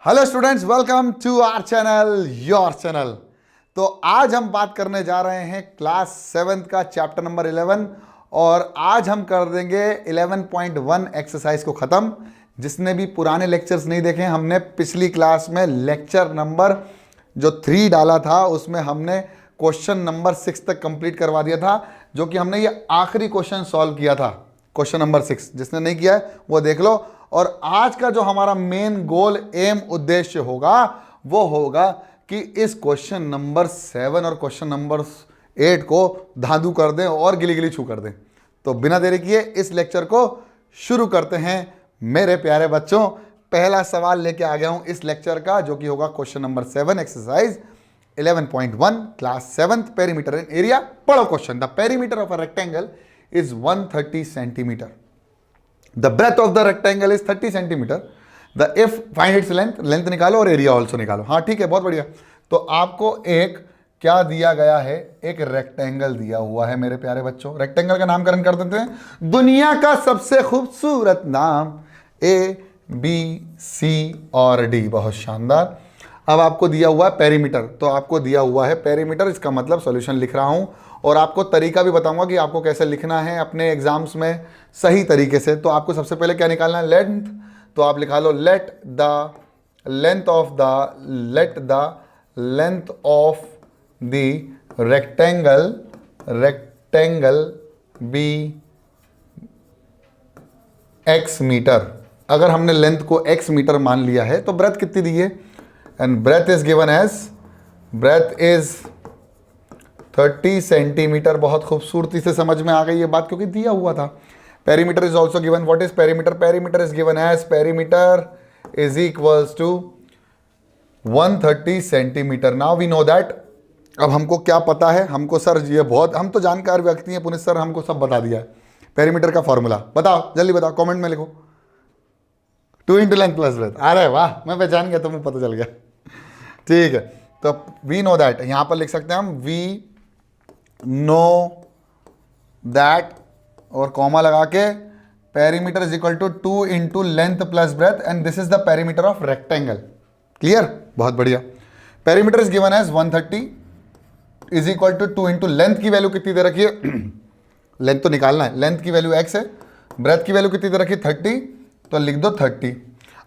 Hello students, welcome to our channel, your channel. तो आज हम बात करने जा रहे हैं क्लास 7 का चैप्टर नंबर 11 और आज हम कर देंगे 11.1 एक्सरसाइज को ख़त्म। जिसने भी पुराने लेक्चर्स नहीं देखे, हमने पिछली क्लास में लेक्चर नंबर जो 3 डाला था उसमें हमने क्वेश्चन नंबर 6 तक कंप्लीट करवा दिया था, जो कि हमने ये आखिरी क्वेश्चन सॉल्व किया था, क्वेश्चन नंबर 6। जिसने नहीं किया है वो देख लो। और आज का जो हमारा मेन गोल, एम, उद्देश्य होगा वो होगा कि इस क्वेश्चन नंबर 7 और क्वेश्चन नंबर 8 को धांधू कर दें और गिली गिली छू कर दें। तो बिना देरी किए इस लेक्चर को शुरू करते हैं मेरे प्यारे बच्चों। पहला सवाल लेके आ गया हूं इस लेक्चर का, जो कि होगा question number 7 exercise 11.1 class 7 perimeter and area. पढ़ो question. The perimeter of a rectangle is 130 centimeter. The breadth of the rectangle is 30 centimeter. The if find its length, length निकालो और एरिया ऑल्सो निकालो। हाँ ठीक है, बहुत बढ़िया। तो आपको एक क्या दिया गया है, एक रेक्टेंगल दिया हुआ है मेरे प्यारे बच्चों। रेक्टेंगल का नामकरण कर देते हैं, दुनिया का सबसे खूबसूरत नाम ए, बी, सी और डी। बहुत शानदार। अब आपको दिया हुआ है पेरीमीटर, तो आपको दिया हुआ है पेरीमीटर, इसका मतलब सॉल्यूशन लिख रहा हूं और आपको तरीका भी बताऊंगा कि आपको कैसे लिखना है अपने एग्जाम्स में सही तरीके से। तो आपको सबसे पहले क्या निकालना है, लेंथ। तो आप लिखा लो let the length of the rectangle be x meter. अगर हमने लेंथ को x मीटर मान लिया है तो ब्रेथ कितनी दी है, and breadth is given as 30 centimetre. बहुत खूबसूरती से समझ में आ गई ये बात, क्योंकि दिया हुआ था। Perimeter is also given. What is perimeter? Perimeter is given as perimeter is equals to 130 centimetre. Now we know that. अब हमको क्या पता है, हमको सर ये बहुत, हम तो जानकार व्यक्ति हैं, पुनित सर हमको सब बता दिया है। पेरीमीटर का फॉर्मूला बताओ, जल्दी बताओ, कमेंट में लिखो। 2 इंटू लेंथ प्लस ब्रेथ। अरे वाह, मैं पहचान गया, तुम्हें पता चल गया। ठीक है, तो वी नो दैट, यहां पर लिख सकते हैं हम वी नो दैट और कॉमा लगा के perimeter is equal to 2 into length plus breadth, and this is the perimeter of rectangle. Clear? बहुत बढ़िया। Perimeter is given as 130 is equal to 2 into length की वैल्यू कितनी दे रखी है लेंथ तो निकालना है, लेंथ की वैल्यू x है, ब्रेथ की वैल्यू कितनी दे रखी है 30, तो लिख दो 30।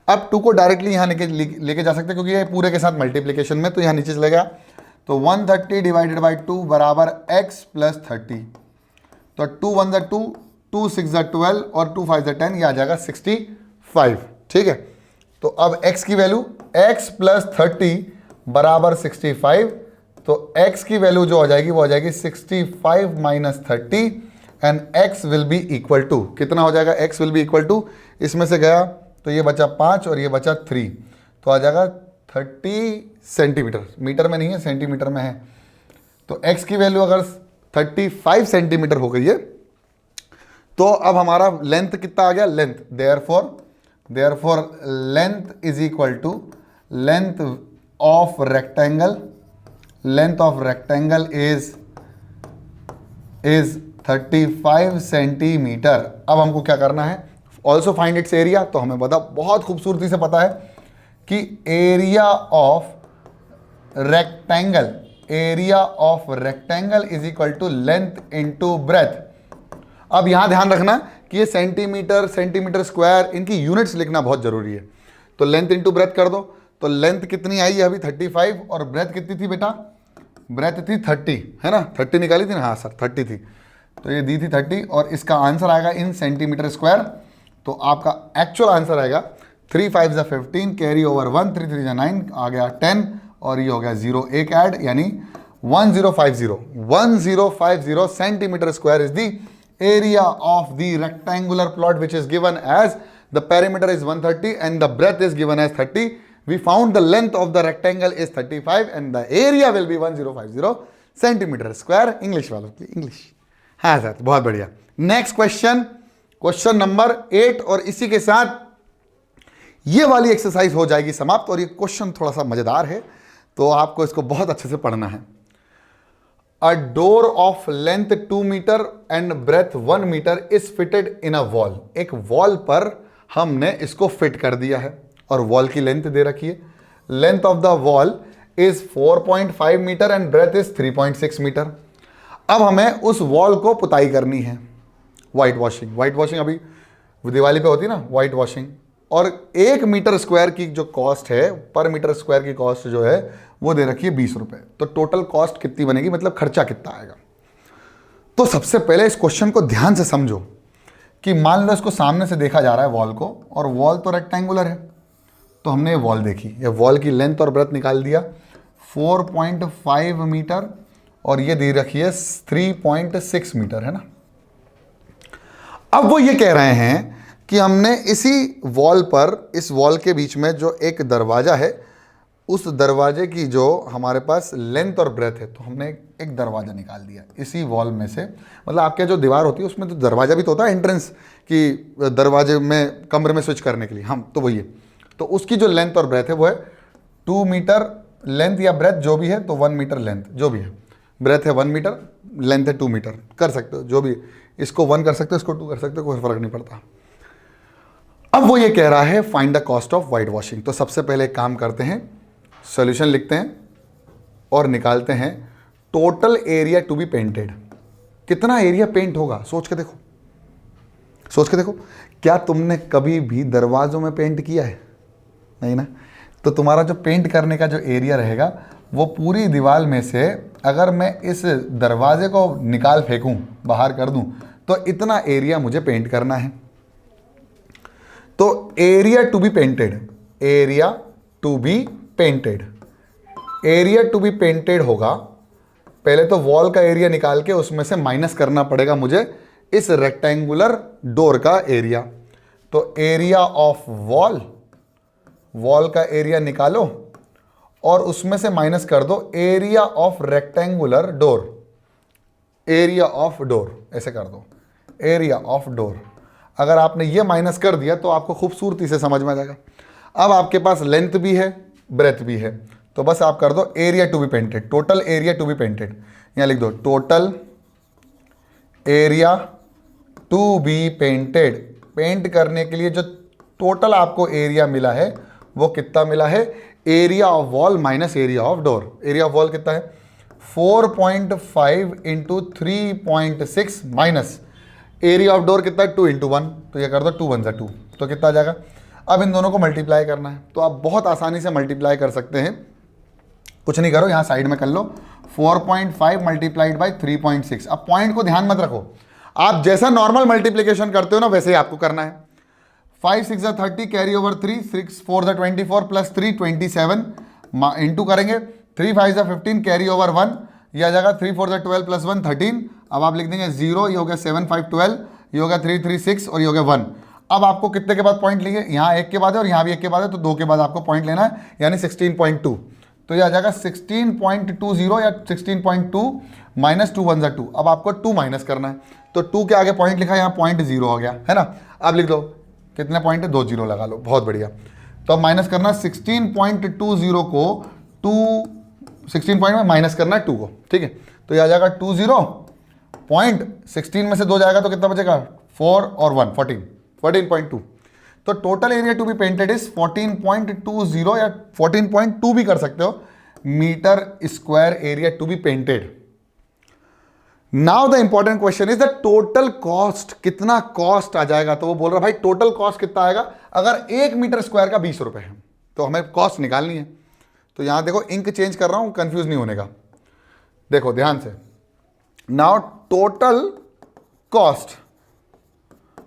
अब 2 को डायरेक्टली यहाँ लेके जा सकते हैं, क्योंकि ये पूरे के साथ मल्टीप्लीकेशन में, तो यहाँ नीचे चले गया। तो 130 डिवाइडेड बाई 2 बराबर x प्लस 30। तो 2 1 2, 2 6 12 और 2 5 10, ये आ जाएगा 65। ठीक है, तो अब x की वैल्यू x प्लस 30 बराबर 65। तो x की वैल्यू जो हो जाएगी वो हो जाएगी 65 minus 30, and x will be equal to, कितना हो जाएगा, x will be equal to, इसमें से गया तो ये बचा 5 और ये बचा 3, तो आ जाएगा 30 सेंटीमीटर। मीटर में नहीं है, सेंटीमीटर में है। तो x की वैल्यू अगर 35 सेंटीमीटर हो गई है, तो अब हमारा लेंथ कितना आ गया, length, therefore length is equal to length of rectangle is 35 centimetre. अब हमको क्या करना है, ऑल्सो फाइंड इट्स एरिया। तो हमें पता, बहुत खूबसूरती से पता है कि area of rectangle is equal to length into breadth. अब यहां ध्यान रखना कि ये सेंटीमीटर स्क्वायर, इनकी यूनिट्स लिखना बहुत जरूरी है। तो लेंथ इनटू ब्रेथ कर दो। तो लेंथ कितनी आई है अभी 35, और ब्रेथ कितनी थी बेटा, ब्रेथ थी 30, है ना, 30 निकाली थी ना, हाँ सर 30 थी, तो ये दी थी 30, और इसका आंसर आएगा इन सेंटीमीटर स्क्वायर। तो आपका एक्चुअल आंसर आएगा 3 5 15, कैरी ओवर 1, 3 3 9, आ गया 10, और ये हो गया 0 एक ऐड, यानी 1050 centimetre square is the area of the rectangular plot which is given as the perimeter is 130 and the breadth is given as 30. We found the length of the rectangle is 35 and the area will be 1050 centimetre square. English वालों की English. हाँ sir, बहुत बढ़िया। Next question number 8, और इसी के साथ ये वाली एक्सरसाइज हो जाएगी समाप्त। और ये क्वेश्चन थोड़ा सा मजेदार है, तो आपको इसको बहुत अच्छे से पढ़ना है। A door of length 2 metre and breadth 1 metre is fitted in a wall. एक वॉल पर हमने इसको फिट कर दिया है। और वॉल की लेंथ दे रखी है। Length of the wall is 4.5 metre and breadth is 3.6 metre. अब हमें उस वॉल को पुताई करनी है, वाइट वॉशिंग। वाइट वॉशिंग अभी दिवाली पे होती है ना, वाइट वॉशिंग। और 1 मीटर स्क्वायर की जो कॉस्ट है, पर मीटर स्क्वायर की कॉस्ट जो है वो दे रखी है 20 रुपये। तो टोटल कॉस्ट कितनी बनेगी, मतलब खर्चा कितना आएगा। तो सबसे पहले इस क्वेश्चन को ध्यान से समझो कि मान लो इसको सामने से देखा जा रहा है वॉल को, और वॉल तो रेक्टेंगुलर है। तो हमने ये वॉल देखी, ये वॉल की लेंथ और ब्रेथ निकाल दिया 4.5 मीटर, और ये दे रखी है 3.6 मीटर, है ना। अब वो ये कह रहे हैं कि हमने इसी वॉल पर, इस वॉल के बीच में जो एक दरवाज़ा है, उस दरवाजे की जो हमारे पास लेंथ और ब्रेथ है, तो हमने एक दरवाज़ा निकाल दिया इसी वॉल में से। मतलब आपके जो दीवार होती है उसमें तो दरवाज़ा भी तो होता है, एंट्रेंस की, दरवाजे में कमरे में स्विच करने के लिए, हम तो वही है। तो उसकी जो लेंथ और ब्रेथ है वो है 2 मीटर लेंथ या ब्रेथ जो भी है, तो 1 मीटर लेंथ जो भी है, ब्रेथ है 1 मीटर, लेंथ है 2 मीटर, कर सकते हो जो भी, इसको 1 कर सकते हो, इसको 2 कर सकते हो, कोई फर्क नहीं पड़ता। अब वो ये कह रहा है find the cost of white washing. तो सबसे पहले एक काम करते हैं, सॉल्यूशन लिखते हैं और निकालते हैं total area to be painted. कितना एरिया पेंट होगा, सोच के देखो, सोच के देखो। क्या तुमने कभी भी दरवाजों में पेंट किया है? नहीं ना। तो तुम्हारा जो पेंट करने का जो एरिया रहेगा वो पूरी दीवार में से, अगर मैं इस दरवाजे को निकाल फेंकूं, बाहर कर दूं, तो इतना एरिया मुझे पेंट करना है। तो area to be painted, area to be painted, area to be painted होगा, पहले तो वॉल का एरिया निकाल के उसमें से माइनस करना पड़ेगा मुझे इस रेक्टेंगुलर डोर का एरिया। तो एरिया ऑफ वॉल, वॉल का एरिया निकालो और उसमें से माइनस कर दो area of rectangular door, area of door, ऐसे कर दो एरिया ऑफ डोर। अगर आपने ये माइनस कर दिया तो आपको खूबसूरती से समझ में आ जाएगा। अब आपके पास लेंथ भी है, ब्रेथ भी है, तो बस आप कर दो area to be painted, total area to be painted. यहाँ लिख दो total area to be painted. Paint करने के लिए जो टोटल आपको एरिया मिला है वो कितना मिला है, area of wall minus area of door. Area of wall कितना है, 4.5 into 3.6 minus area of door कितना है, 2 इंटू 1, तो ये कर दो 2 1 2, तो कितना आ जाएगा। अब इन दोनों को मल्टीप्लाई करना है, तो आप बहुत आसानी से मल्टीप्लाई कर सकते हैं। कुछ नहीं करो, यहाँ साइड में कर लो 4.5 मल्टीप्लाइड बाई 3.6। अब पॉइंट को ध्यान मत रखो, आप जैसा नॉर्मल मल्टीप्लिकेशन करते हो ना वैसे ही आपको करना है। 5 6 30 कैरी ओवर 3, 6 4 24 प्लस 3 27 इंटू करेंगे, 3 5 15 कैरी ओवर 1, यह आ जाएगा 3 4 12 प्लस 1 13। अब आप लिख देंगे 0, ये हो गया 7 5 12, ये हो गया 3 3 6 और ये हो गया 1। अब आपको कितने के बाद पॉइंट लिए, यहाँ एक के बाद है और यहाँ भी एक के बाद है, तो 2 के बाद आपको पॉइंट लेना है, यानी 16.2। तो ये आ जाएगा 16.20 या 16.2 माइनस 2 1 2। अब आपको 2 माइनस करना है, तो 2 के आगे पॉइंट लिखा है, यहाँ पॉइंट 0 हो गया, है ना। अब लिख दो कितने पॉइंट है, 2 0 लगा लो, बहुत बढ़िया। तो अब माइनस करना 16.20 को 16 पॉइंट में माइनस करना है 2 को, ठीक है। तो ये आ जाएगा 20 पॉइंट, 16 में से 2 जाएगा तो कितना बचेगा, 4 और 1 14.2। तो total area to be painted is 14.20 या 14.2 भी कर सकते हो metre square area to be painted. Now the important question is the total cost, कितना कॉस्ट आ जाएगा। तो वो बोल रहा भाई टोटल कॉस्ट कितना आएगा, अगर 1 मीटर स्क्वायर का 20 रुपए है तो हमें कॉस्ट निकालनी है। तो यहां देखो इंक चेंज कर रहा हूं, कंफ्यूज नहीं होने का, देखो ध्यान से। नाउ टोटल कॉस्ट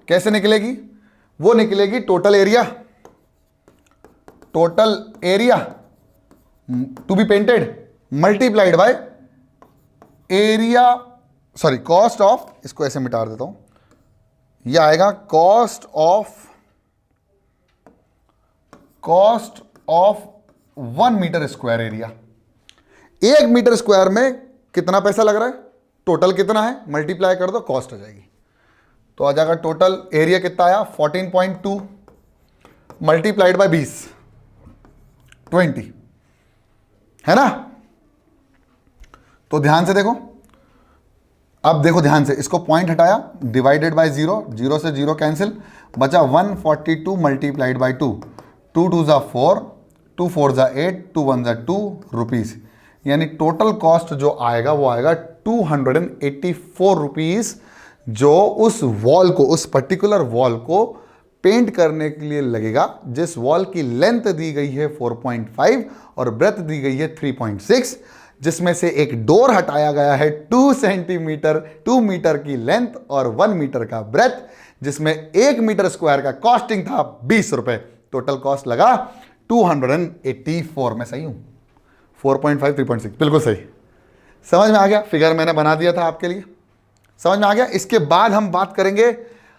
कैसे निकलेगी, वो निकलेगी total area, total area to be painted multiplied by area, sorry cost of, इसको ऐसे मिटा देता हूं, यह आएगा cost of 1 metre square area. 1 metre square में कितना पैसा लग रहा है, टोटल कितना है, मल्टीप्लाई कर दो, कॉस्ट आ जाएगी। तो आ जाएगा टोटल एरिया कितना आया 14.2 मल्टीप्लाइड बाय 20 20, है ना। तो ध्यान से देखो, अब देखो ध्यान से, इसको पॉइंट हटाया, डिवाइडेड बाय 0, 0 से 0 कैंसिल, बचा 142 मल्टीप्लाइड बाय 2, 2 × 4, 2 4 8, 2 1 2 रुपीज़, यानी टोटल कॉस्ट जो आएगा वो आएगा 284 रुपीज़, जो उस वॉल को, उस पर्टिकुलर वॉल को पेंट करने के लिए लगेगा, जिस वॉल की लेंथ दी गई है 4.5 और ब्रेथ दी गई है 3.6, जिसमें से एक डोर हटाया गया है 2 सेंटीमीटर, 2 मीटर की लेंथ और 1 मीटर का ब्रेथ, जिसमें 1 मीटर स्क्वायर का कॉस्टिंग था 20 रुपए। टोटल कॉस्ट लगा 284। मैं सही हूं? 4.5 3.6 बिल्कुल सही। समझ में आ गया? फिगर मैंने बना दिया था आपके लिए, समझ में आ गया। इसके बाद हम बात करेंगे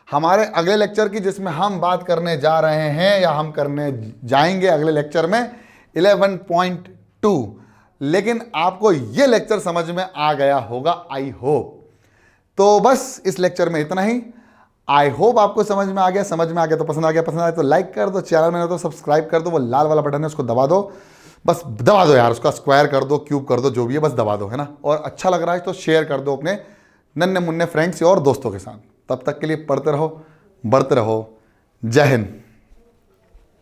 हमारे अगले लेक्चर की, जिसमें हम बात करने जा रहे हैं या हम करने जाएंगे अगले लेक्चर में 11.2। लेकिन आपको यह लेक्चर समझ में आ गया होगा, आई होप। तो बस इस लेक्चर में इतना ही। आई होप आपको समझ में आ गया। समझ में आ गया तो पसंद आ गया, पसंद आया तो लाइक कर दो, चैनल में हो तो सब्सक्राइब कर दो, वो लाल वाला बटन है उसको दबा दो, बस दबा दो यार, उसका स्क्वायर कर दो, क्यूब कर दो, जो भी है बस दबा दो, है ना। और अच्छा लग रहा है तो शेयर कर दो अपने नन्हे मुन्ने फ्रेंड्स और दोस्तों के साथ। तब तक के लिए पढ़ते रहो, बढ़ते रहो। जय हिंद।